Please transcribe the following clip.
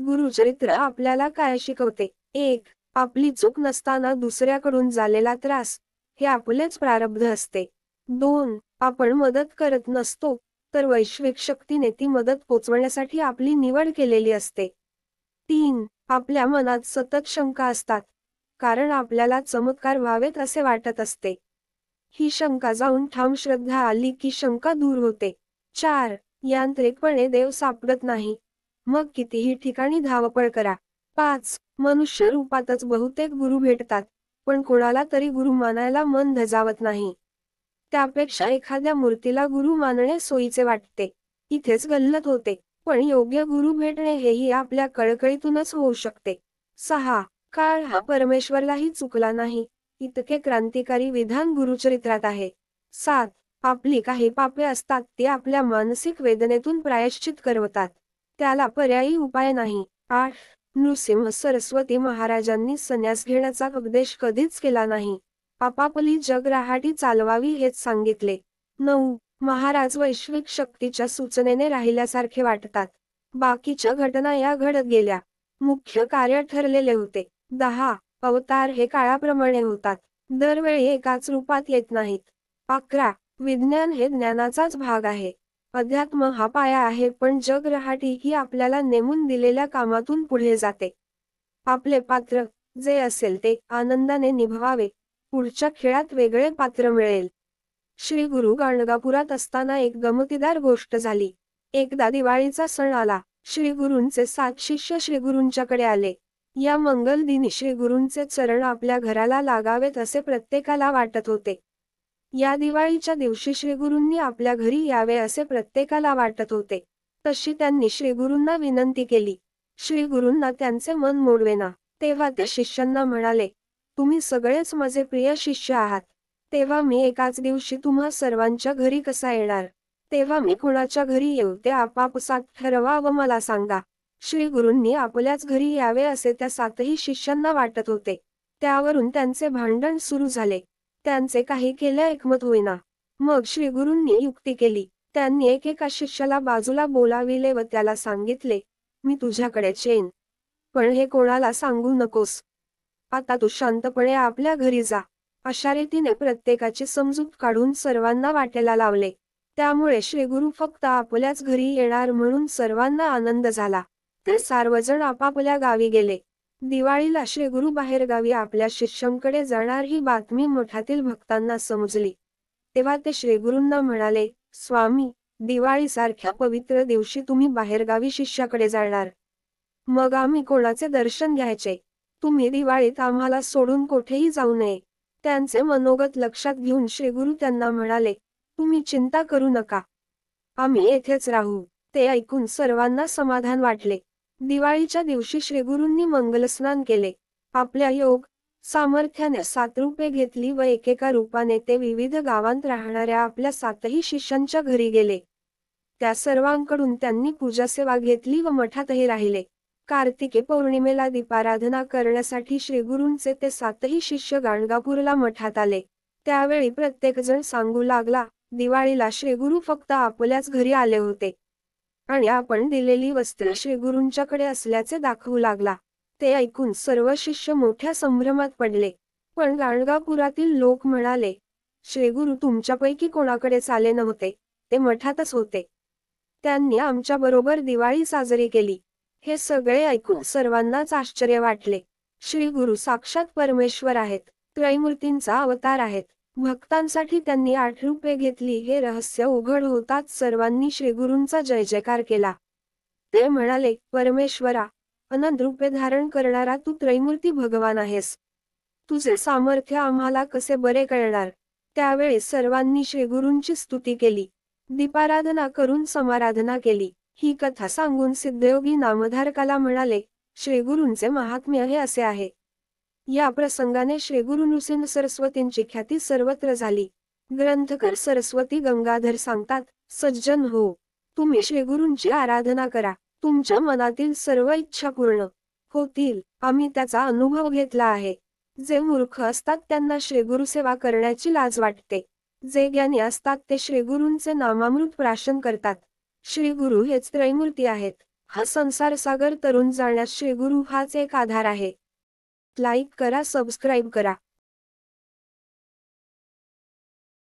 गुरुचरित्र आपल्याला काय शिकवते? 1. आपली चूक नसताना दुसऱ्याकडून झालेला त्रास हे आपलेच प्रारब्ध असते. 2. आपण मदत करत नसतो, तर वैश्विक शक्तीने ती मदत पोचवण्यासाठी आपली निवड केलेली असते. 3. आपल्या मनात सतत शंका असतात, कारण आपल्याला चमत्कार व्हावेत असे वाटत असते. ही शंका जाऊन ठाम श्रद्धा आली की शंका दूर होते. 4. यांत्रिकपणे देव सापडत नाही, मग कितीही ठिकाणी धावपळ करा. 5. मनुष्य रूपातच बहुतेक गुरु भेटतात, पण कोणाला तरी गुरु मानायला मन धजावत नाही. त्यापेक्षा एखाद्या मूर्तीला गुरु मानणे सोयीचे वाटते. इथेच गल्लत होते. पण योग्य गुरु भेटणे हेही आपल्या कळकळीतूनच होऊ शकते. 6. काळ हा परमेश्वरलाही चुकला नाही, इतके क्रांतिकारी विधान गुरुचरित्रात आहे. 7. आपली काही पापे असतात ती आपल्या मानसिक वेदनेतून प्रायश्चित करवतात, त्याला पर्यायी उपाय नाही. 8. नृसिंह सरस्वती महाराजांनी संन्यास घेण्याचा उपदेश कधीच केला नाही, आपापली जग राहाटी चालवावी हेच सांगितले. 9. महाराज वैश्विक शक्तीच्या सूचनेने राहिल्यासारखे वाटतात, बाकीच्या घटना या घडत गेल्या, मुख्य कार्य ठरलेले होते. 10. अवतार हे काळाप्रमाणे होतात, दरवेळी एकाच रूपात येत नाहीत. 11. विज्ञान हे ज्ञानाचाच भाग आहे, अध्यात्म हा पाया आहे, पण जग राहाटी ही आपल्याला नेमून दिलेल्या कामातून पुढे जाते. आपले पात्र जे असेल ते आनंदाने निभवावे, पुढच्या खेळात वेगळे पात्र मिळेल. श्री गुरु गाणगापुरात असताना एक गमतीदार गोष्ट झाली. एकदा दिवाळीचा सण आला. श्री गुरूंचे 7 शिष्य श्री गुरूंच्याकडे आले. या मंगल दिनी श्री गुरूंचे चरण आपल्या घराला लागावेत असे प्रत्येकाला वाटत होते. या दिवाळीच्या दिवशी श्री गुरूंनी आपल्या घरी यावे असे प्रत्येकाला वाटत होते. तशी त्यांनी श्री गुरूंना विनंती केली. श्री गुरूंना त्यांचे मन मोडवेना. तेव्हा ते शिष्यांना म्हणाले, तुम्ही सगळेच माझे प्रिय शिष्य आहात, तेव्हा मी एकाच दिवशी तुम्हा सर्वांच्या घरी कसा येणार? तेव्हा मी कोणाच्या घरी येऊ ते आपापसात ठरवा व मला सांगा. श्री गुरूंनी आपल्याच घरी यावे असे त्या 7ही शिष्यांना वाटत होते. त्यावरून त्यांचे भांडण सुरू झाले. त्यांचे काही केल्या एकमत होईना. मग श्री गुरूंनी युक्ती केली. त्यांनी एकेका शिष्याला बाजूला बोलाविले व त्याला सांगितले, मी तुझ्याकडेच येईन, पण हे कोणाला सांगू नकोस. आता तू शांतपणे आपल्या घरी जा. अशा रीतीने प्रत्येकाची समजूत काढून सर्वांना वाटेला लावले. त्यामुळे श्रीगुरु फक्त आपल्याच घरी येणार म्हणून सर्वांना आनंद झाला. ते सर्वजण आपापल्या गावी गेले. दिवाळीला श्रीगुरु बाहेरगावी आपल्या शिष्यांकडे जाणार ही बातमी मठातील भक्तांना समजली. तेव्हा ते श्रीगुरूंना म्हणाले, स्वामी, दिवाळीसारख्या पवित्र दिवशी तुम्ही बाहेरगावी शिष्याकडे जाणार, मग आम्ही कोणाचे दर्शन घ्यायचे? तुम्ही दिवाळीत आम्हाला सोडून कोठेही जाऊ नये. त्यांचे मनोगत लक्षात घेऊन श्रीगुरु त्यांना म्हणाले, तुम्ही चिंता करू नका, आम्ही येथेच राहू. ते ऐकून सर्वांना समाधान वाटले. दिवाळीच्या दिवशी श्रीगुरूंनी मंगलस्नान केले. आपल्या योग सामर्थ्याने 7 रूपे घेतली व एकेका रूपाने ते विविध गावांत राहणाऱ्या आपल्या 7ही शिष्यांच्या घरी गेले. त्या सर्वांकडून त्यांनी पूजासेवा घेतली व मठातही राहिले. कार्तिकी पौर्णिमेला दीपाराधना करण्यासाठी श्रीगुरूंचे ते 7ही शिष्य गाणगापूरला मठात आले. त्यावेळी प्रत्येकजण सांगू लागला, दिवाळीला श्रीगुरू फक्त आपल्याच घरी आले होते आणि आपण दिलेली वस्त्रे श्रीगुरूंच्याकडे असल्याचे दाखवू लागला. ते ऐकून सर्व शिष्य मोठ्या संभ्रमात पडले. पण गाणगापुरातील लोक म्हणाले, श्रीगुरू तुमच्यापैकी कोणाकडेच आले नव्हते, ते मठातच होते. त्यांनी आमच्या बरोबर दिवाळी साजरी केली. हे सगळे ऐकून सर्वांनाच आश्चर्य वाटले. श्रीगुरू साक्षात परमेश्वर आहेत, त्रैमूर्तींचा अवतार आहेत. भक्तांसाठी त्यांनी 8 रूपे घेतली हे रहस्य उघड होताच सर्वांनी श्रीगुरूंचा जय जयकार केला. ते म्हणाले, परमेश्वरा, अनंत रूपे धारण करणारा तू त्रैमूर्ती भगवान आहेस. तुझे सामर्थ्य आम्हाला कसे बरे कळणार? त्यावेळी सर्वांनी श्रीगुरूंची स्तुती केली. दीपाराधना करून समाराधना केली. ही कथा सांगून सिद्धयोगी नामधारकाला म्हणाले, श्रीगुरूंचे महात्म्य हे असे आहे. या प्रसंगाने श्रीगुरू नृसिंह सरस्वतींची ख्याती सर्वत्र झाली. ग्रंथकार सरस्वती गंगाधर सांगतात, सज्जन हो, तुम्ही श्रीगुरूंची आराधना करा, तुमच्या मनातील सर्व इच्छा पूर्ण होतील. आम्ही त्याचा अनुभव घेतला आहे. जे मूर्ख असतात त्यांना श्रीगुरू सेवा करण्याची लाज वाटते. जे ज्ञानी असतात ते श्रीगुरूंचे नामामृत प्राशन करतात. श्रीगुरू हेच त्रैमूर्ती आहेत. हा संसार सागर तरुण जाण्यास श्री गुरु हाच एक आधार आहे. लाईक करा, सबस्क्राईब करा.